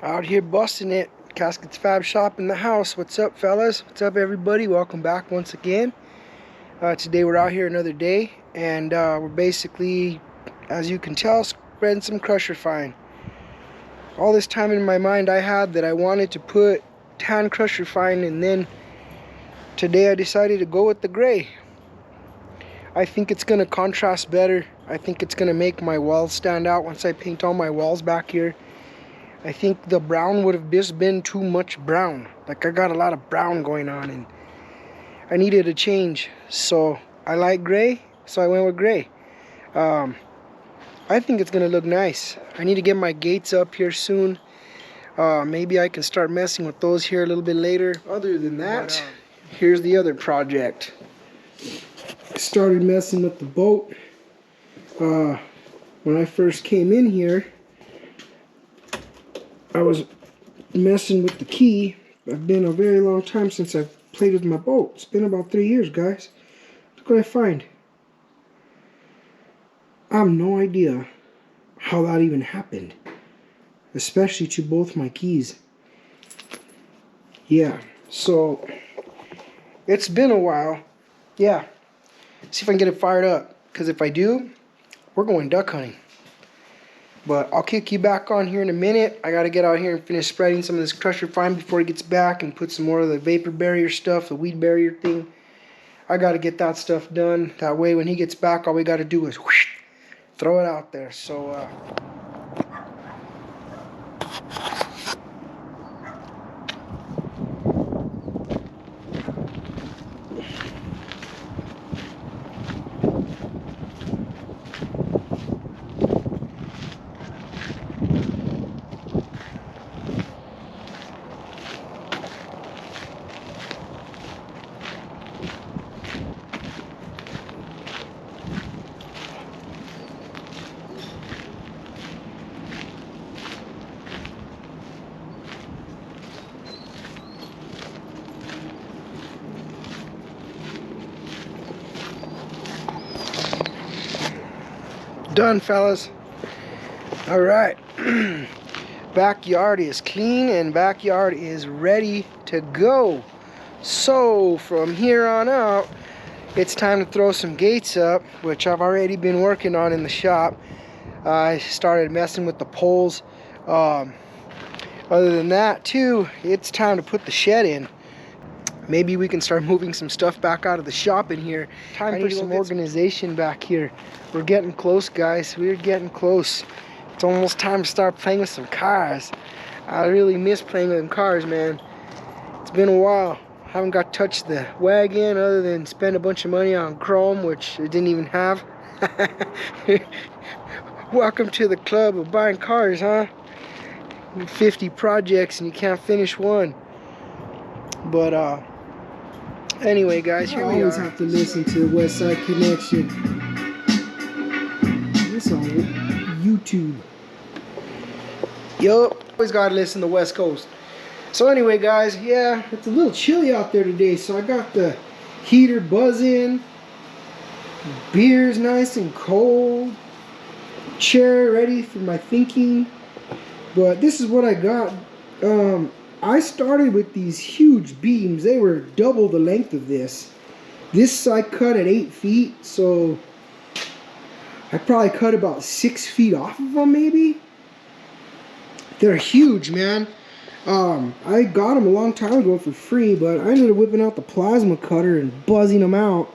Out here busting it. Caskets Fab Shop in the house. What's up, fellas? What's up, everybody? Welcome back once again. Today we're out here another day, and we're basically, as you can tell, spreading some crusher fine. All this time in my mind I had that I wanted to put tan crusher fine, and then today I decided to go with the gray. I think it's going to contrast better. I think it's going to make my walls stand out once I paint all my walls back here. I think the brown would have just been too much brown. Like, I got a lot of brown going on and I needed a change. So I like gray, so I went with gray. I think it's gonna look nice. I need to get my gates up here soon. Maybe I can start messing with those here a little bit later. Other than that, here's the other project. I started messing with the boat. When I first came in here, I was messing with the key. It's been a very long time since I've played with my boat. It's been about 3 years, guys. Look what I find. I have no idea how that even happened, especially to both my keys. Yeah, so it's been a while. Yeah, see if I can get it fired up, because if I do, we're going duck hunting. But I'll kick you back on here in a minute. I gotta get out here and finish spreading some of this crusher fine before he gets back, and put some more of the vapor barrier stuff, the weed barrier thing. I gotta get that stuff done. That way when he gets back, all we gotta do is whoosh, throw it out there. So done, fellas. All right. Backyard is clean and backyard is ready to go. So from here on out, it's time to throw some gates up, which I've already been working on in the shop. I started messing with the poles. Other than that too, it's time to put the shed in. Maybe we can start moving some stuff back out of the shop in here. Time for some organization back here. We're getting close, guys. We're getting close. It's almost time to start playing with some cars. I really miss playing with them cars, man. It's been a while. I haven't got to touch the wagon other than spend a bunch of money on chrome, which it didn't even have. Welcome to the club of buying cars, huh? 50 projects and you can't finish one. But anyway, guys, here we are. Always have to listen to the West Side Connection. This on YouTube. Yup, always gotta listen to West Coast. So anyway, guys, yeah, it's a little chilly out there today, so I got the heater buzzing. Beer's nice and cold. Chair ready for my thinking. But this is what I got. I started with these huge beams. They were double the length of this. This I cut at 8 feet, so I probably cut about 6 feet off of them, maybe. They're huge, man. I got them a long time ago for free, but I ended up whipping out the plasma cutter and buzzing them out,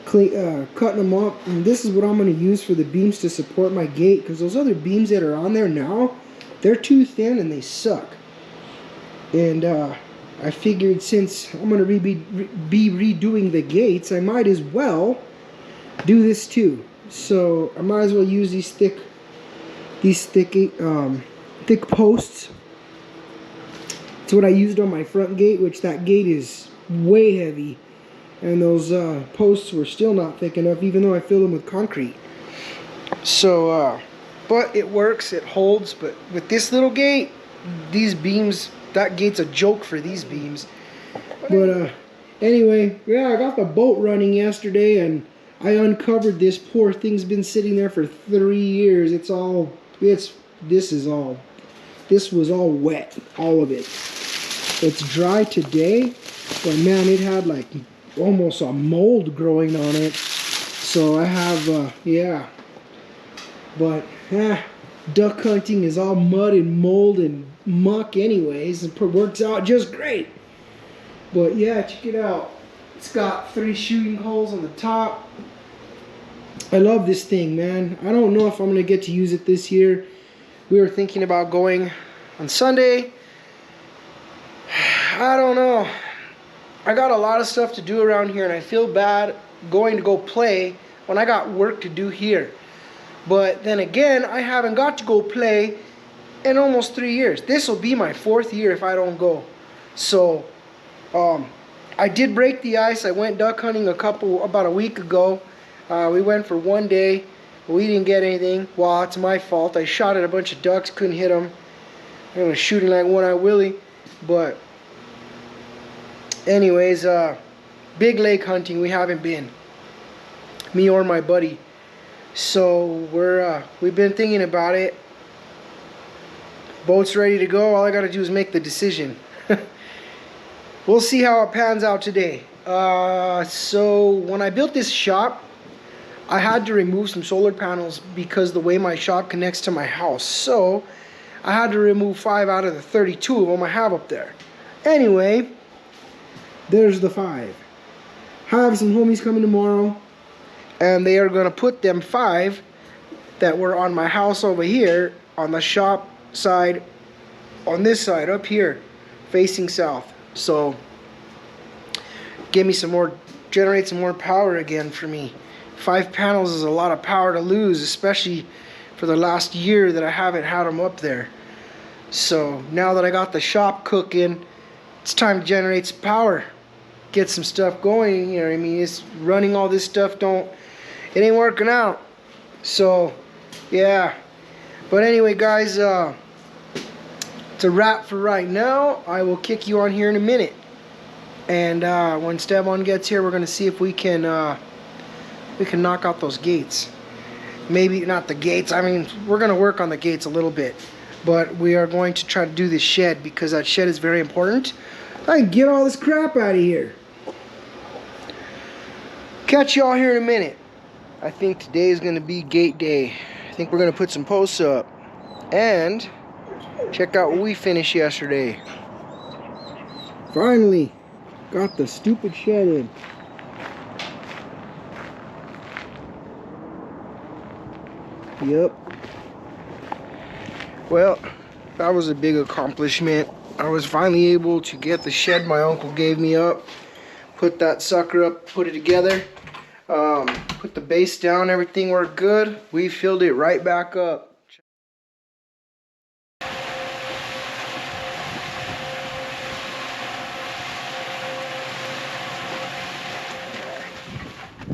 cutting them up. And this is what I'm going to use for the beams to support my gate, because those other beams that are on there now, they're too thin and they suck. And I figured since I'm going to be redoing the gates, I might as well do this too. So I might as well use these thick posts. It's what I used on my front gate, which that gate is way heavy. And those posts were still not thick enough, even though I filled them with concrete. So, but it works, it holds. But with this little gate, these beams, that gate's a joke for these beams. But anyway, yeah, I got the boat running yesterday, and I uncovered this poor thing's been sitting there for 3 years. This is all this was all wet, all of it. It's dry today, but man, it had like almost a mold growing on it. So I have, yeah. But, duck hunting is all mud and mold and muck anyways. It works out just great. But yeah, check it out. It's got 3 shooting holes on the top. I love this thing, man. I don't know if I'm gonna get to use it this year. We were thinking about going on Sunday. I don't know. I got a lot of stuff to do around here and I feel bad going to go play when I got work to do here. But then again, I haven't got to go play in almost 3 years. This will be my 4th year if I don't go. So, I did break the ice. I went duck hunting about a week ago. We went for 1 day. We didn't get anything. Well, it's my fault. I shot at a bunch of ducks, couldn't hit them. I was shooting like One-Eye Willie. But anyways, big lake hunting we haven't been. Me or my buddy. So we've been thinking about it. Boat's ready to go. All I gotta do is make the decision. We'll see how it pans out today. So when I built this shop, I had to remove some solar panels because the way my shop connects to my house. So I had to remove 5 out of the 32 of them I have up there. Anyway, there's the 5. I have some homies coming tomorrow, and they are going to put them 5 that were on my house over here on the shop side, on this side up here, facing south. So give me some more, generate some more power again for me. 5 panels is a lot of power to lose, especially for the last year that I haven't had them up there. So now that I got the shop cooking, it's time to generate some power, get some stuff going. You know what I mean? It's running all this stuff, it ain't working out. So yeah, but anyway guys, it's a wrap for right now. I will kick you on here in a minute, and when Stevan gets here, we're gonna see if we can knock out those gates. Maybe not the gates, I mean, we're gonna work on the gates a little bit, but we are going to try to do this shed because that shed is very important. I can get all this crap out of here. Catch y'all here in a minute. I think today is gonna be gate day. I think we're gonna put some posts up and check out what we finished yesterday. Finally got the stupid shed in. Yep. Well, that was a big accomplishment. I was finally able to get the shed my uncle gave me up, put that sucker up, put it together, put the base down, everything worked good. We filled it right back up.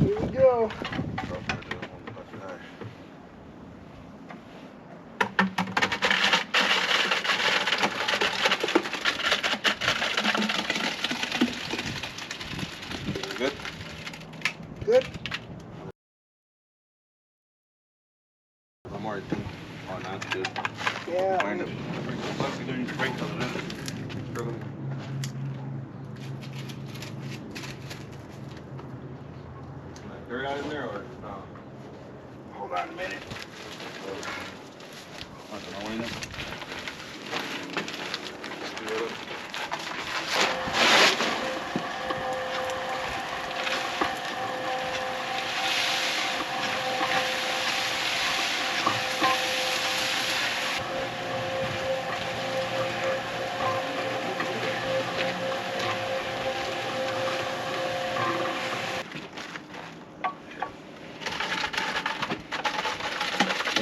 Here we go. Good? Good. I'm already on that good. Yeah. Find it. Plus, you're doing great on it. Dirt out in there or no? Hold on a minute.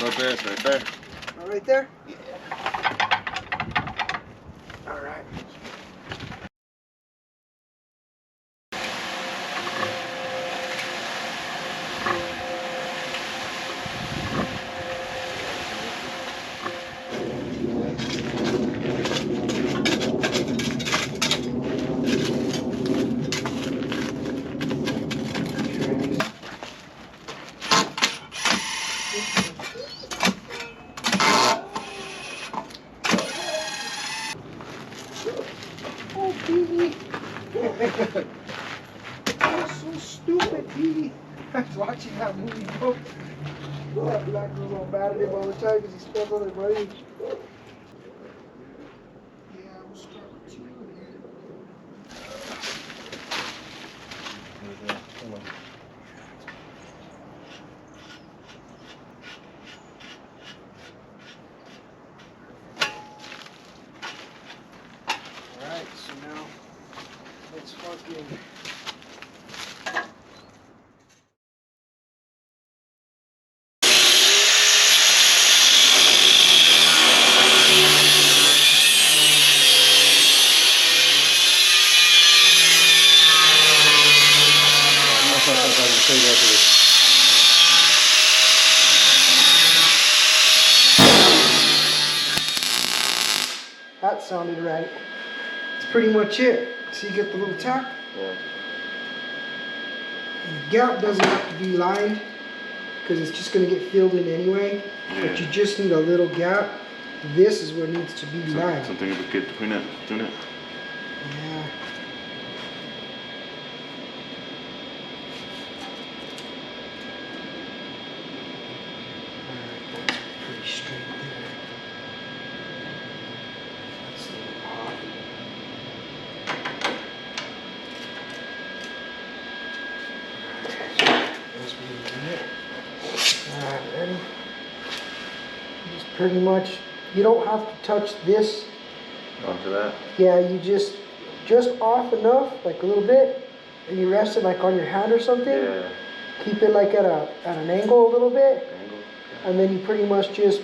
Right there, it's right there. Oh, right there? Yeah. All right. me. You're so stupid, Petey. I was watching that movie, bro. That black girl's all mad at him all the time because he spends all their money. Yeah, we'll start with 2 again. Alright, so now let's fucking... That sounded right. That's pretty much it. So you get the little tack. Yeah. The gap doesn't have to be lined because it's just going to get filled in anyway. Yeah. But you just need a little gap. This is what needs to be lined. Something to get between it. Yeah. Alright, that's pretty straight there. That's a little off. Alright, ready? Just pretty much, you don't have to touch this. Onto that. Yeah, you just off enough, like a little bit, and you rest it like on your hand or something. Yeah. Keep it like at an angle a little bit, Angle. and then you pretty much just,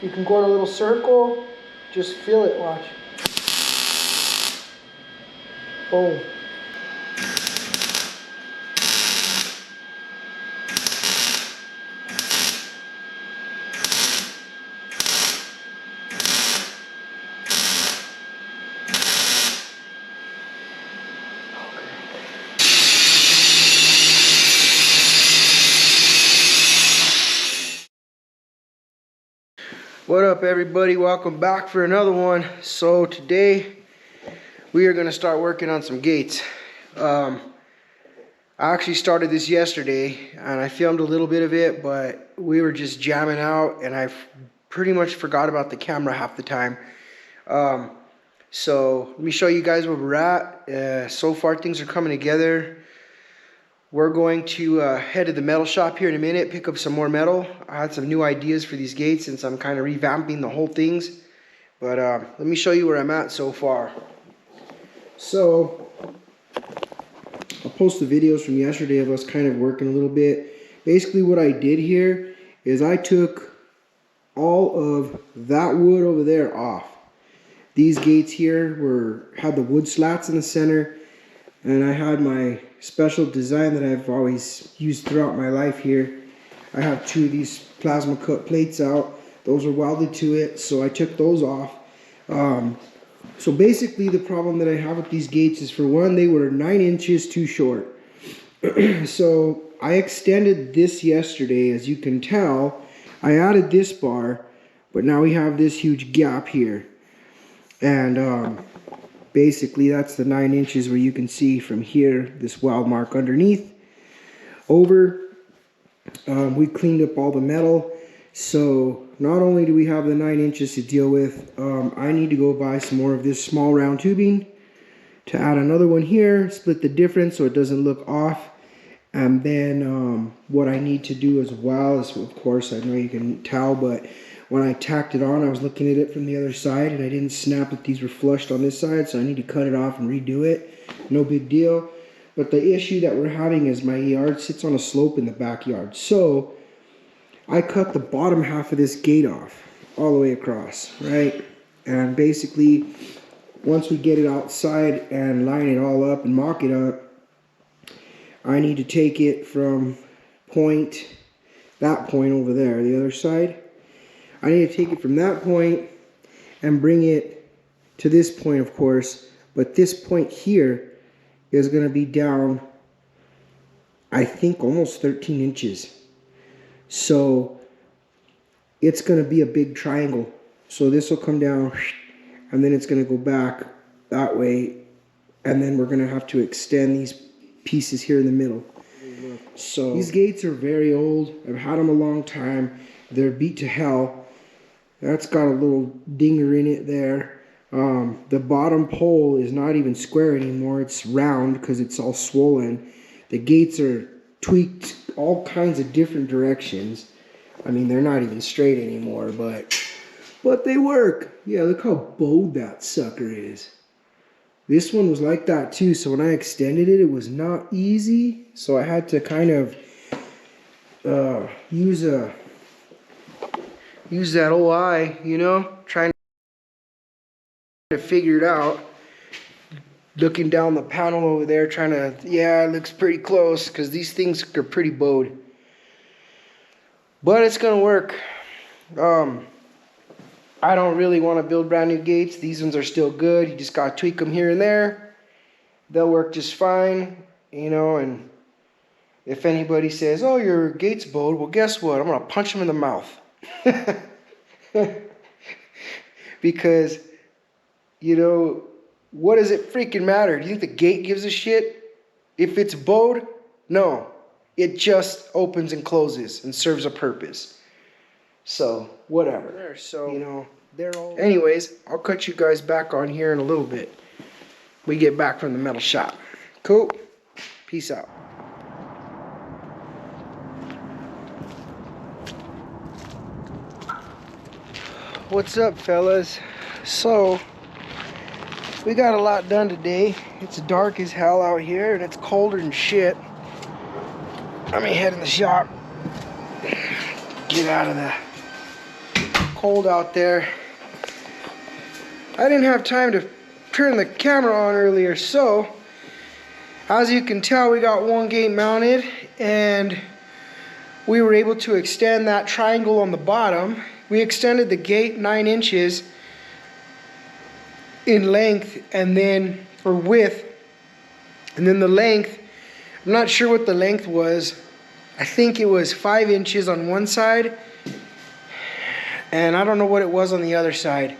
you can go in a little circle, just feel it, watch. Boom. What up, everybody? Welcome back for another one. So today we are going to start working on some gates. I actually started this yesterday and I filmed a little bit of it, but we were just jamming out and I pretty much forgot about the camera half the time. So let me show you guys where we're at. So far things are coming together. We're going to head to the metal shop here in a minute, pick up some more metal. I had some new ideas for these gates since I'm kind of revamping the whole things. But let me show you where I'm at so far. So, I'll post the videos from yesterday of us kind of working a little bit. Basically what I did here is I took all of that wood over there off. These gates here had the wood slats in the center, and I had my special design that I've always used throughout my life here. I have 2 of these plasma cut plates out. Those are welded to it, so I took those off. So basically the problem that I have with these gates is, for one, they were 9 inches too short. So I extended this yesterday. As you can tell, I added this bar, but now we have this huge gap here. And basically that's the 9 inches where you can see from here, this weld mark underneath. Over, we cleaned up all the metal. So not only do we have the 9 inches to deal with, I need to go buy some more of this small round tubing to add another one here, split the difference so it doesn't look off. And then what I need to do as well is, of course, I know you can tell, but when I tacked it on, I was looking at it from the other side and I didn't snap that these were flushed on this side, so I need to cut it off and redo it. No big deal. But the issue that we're having is my yard sits on a slope in the backyard. So I cut the bottom half of this gate off all the way across, right? And basically, once we get it outside and line it all up and mock it up, I need to take it from that point over there, the other side. I need to take it from that point and bring it to this point, of course. But this point here is going to be down, I think, almost 13 inches. So it's going to be a big triangle. So this will come down and then it's going to go back that way, and then we're going to have to extend these pieces here in the middle. So these gates are very old. I've had them a long time. They're beat to hell. That's got a little dinger in it there. The bottom pole is not even square anymore. It's round because it's all swollen. The gates are tweaked all kinds of different directions. I mean, they're not even straight anymore, but they work. Yeah, look how bowed that sucker is. This one was like that too, so when I extended it, it was not easy. So I had to kind of use that old eye, you know, trying to figure it out. Looking down the panel over there, trying to, yeah, it looks pretty close because these things are pretty bowed. But it's gonna work. I don't really want to build brand new gates. These ones are still good. You just gotta tweak them here and there. They'll work just fine, you know. And if anybody says, "Oh, your gate's bowed," well, guess what? I'm gonna punch them in the mouth. Because, you know, what does it freaking matter? Do you think the gate gives a shit if it's bowed? No, it just opens and closes and serves a purpose. So whatever. So, you know, they're all. Anyways, I'll cut you guys back on here in a little bit. We get back from the metal shop. Cool. Peace out. What's up, fellas? So we got a lot done today. It's dark as hell out here and it's colder than shit. Let me head in the shop. Get out of the cold out there. I didn't have time to turn the camera on earlier, so as you can tell, we got one gate mounted and we were able to extend that triangle on the bottom. We extended the gate 9 inches in length and then, or width, and then the length, I'm not sure what the length was. I think it was 5 inches on one side and I don't know what it was on the other side.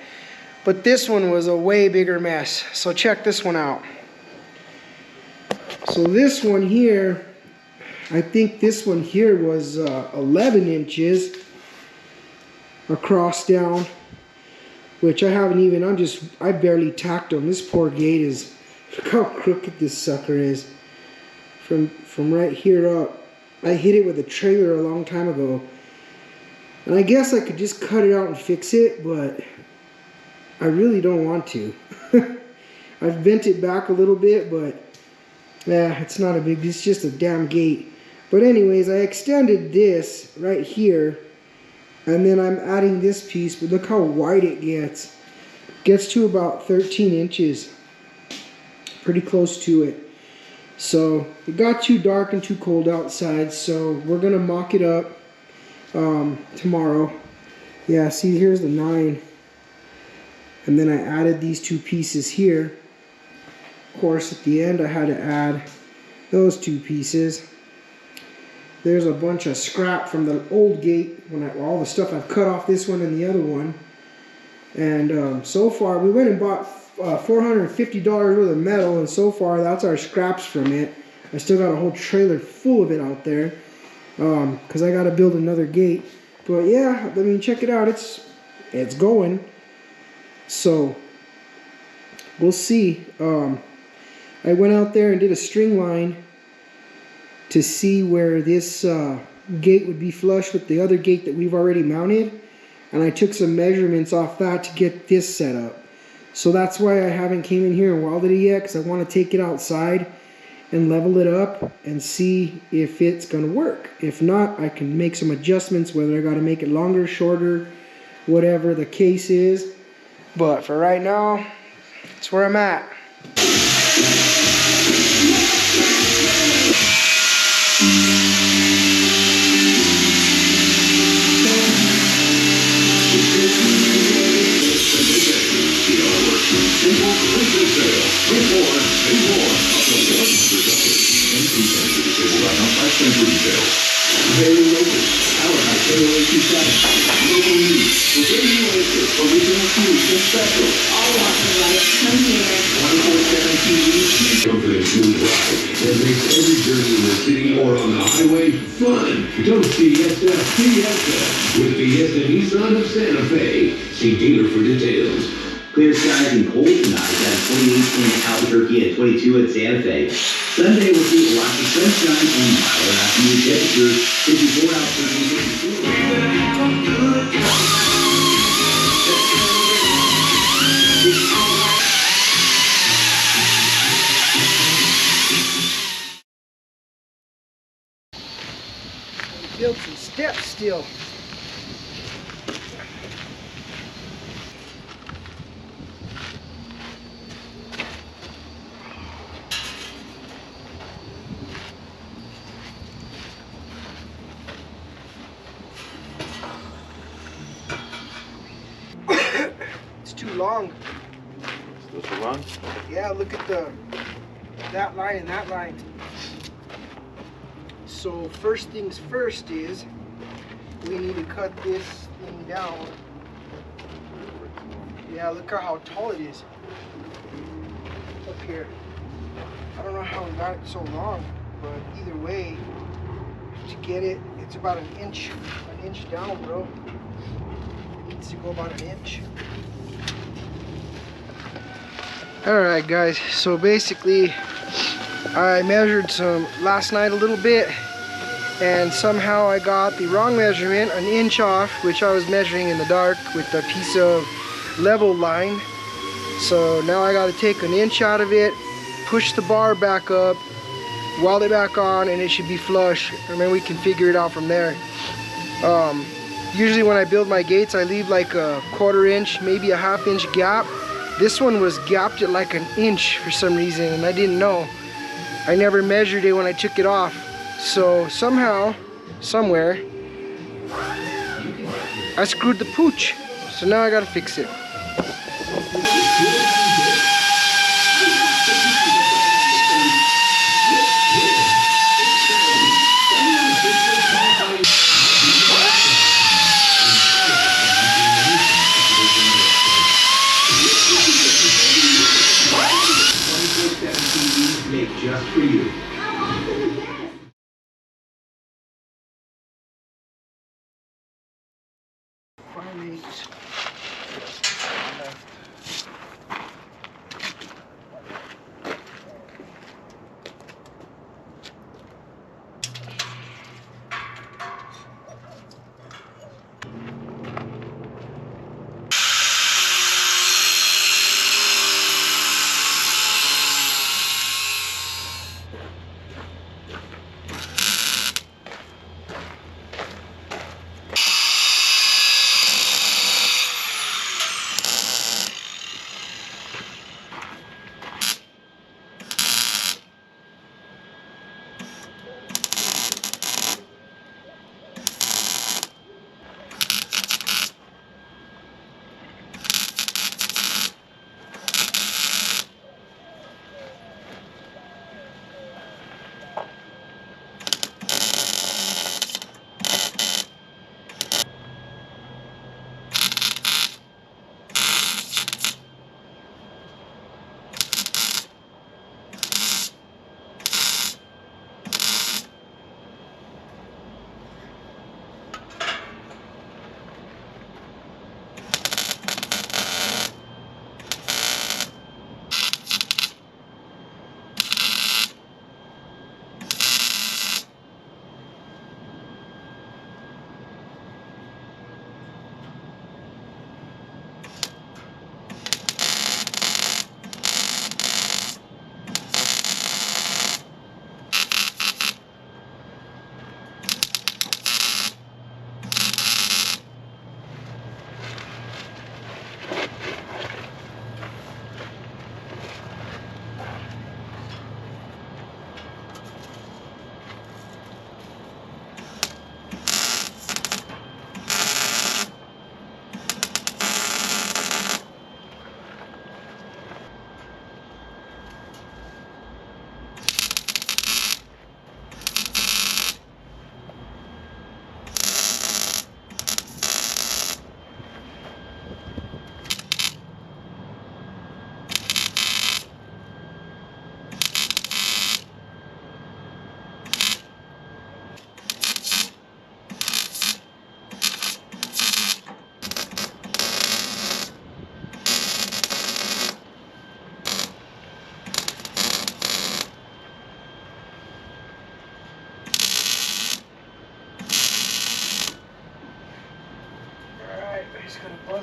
But this one was a way bigger mess. So check this one out. So this one here, I think this one here was 11 inches across down, which I haven't even, I barely tacked them. This poor gate is, look how crooked this sucker is. From right here up. I hit it with a trailer a long time ago. And I guess I could just cut it out and fix it, but I really don't want to. I've bent it back a little bit, but yeah, it's not a big, it's just a damn gate. But anyways, I extended this right here, and then I'm adding this piece, but look how wide it gets. Gets to about 13 inches. Pretty close to it. So it got too dark and too cold outside, so we're gonna mock it up tomorrow. Yeah, see, here's the 9. And then I added these 2 pieces here. Of course, at the end I had to add those 2 pieces. There's a bunch of scrap from the old gate, all the stuff I've cut off this one and the other one. And so far, we went and bought $450 worth of metal, and so far that's our scraps from it. I still got a whole trailer full of it out there because I got to build another gate. But yeah, I mean, check it out. It's going. So we'll see. I went out there and did a string line to see where this gate would be flush with the other gate that we've already mounted, and I took some measurements off that to get this set up. So that's why I haven't came in here and welded it yet, because I want to take it outside and level it up and see if it's going to work. If not, I can make some adjustments, whether I got to make it longer, shorter, whatever the case is. But for right now, that's where I'm at. Original original food, special. TV, comfort and smooth ride that makes every journey in the city or on the highway fun. Don't Fiesta, Fiesta with Fiesta Nissan of Santa Fe. See dealer for details. Clear skies and cold tonight at 28 in Albuquerque and 22 at Santa Fe. Sunday will see lots of sunshine and milder afternoon temperatures, 54 Albuquerque, 54. Build some steps still. It's too long. Still too long? Yeah, look at that line and that line. So first things first is we need to cut this thing down. Yeah, look at how tall it is up here. I don't know how we got it so long, but either way, to get it, it's about an inch down, bro. It needs to go about an inch. Alright guys, so basically I measured some last night a little bit, and somehow I got the wrong measurement, an inch off, which I was measuring in the dark with a piece of level line. So now I got to take an inch out of it, push the bar back up, weld it back on, and it should be flush, and then we can figure it out from there. Usually when I build my gates, I leave like a 1/4 inch, maybe a 1/2 inch gap. This one was gapped at like an inch for some reason, and I didn't know. I never measured it when I took it off. So somehow, somewhere, I screwed the pooch. So now I gotta fix it. Just for you.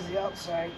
the outside.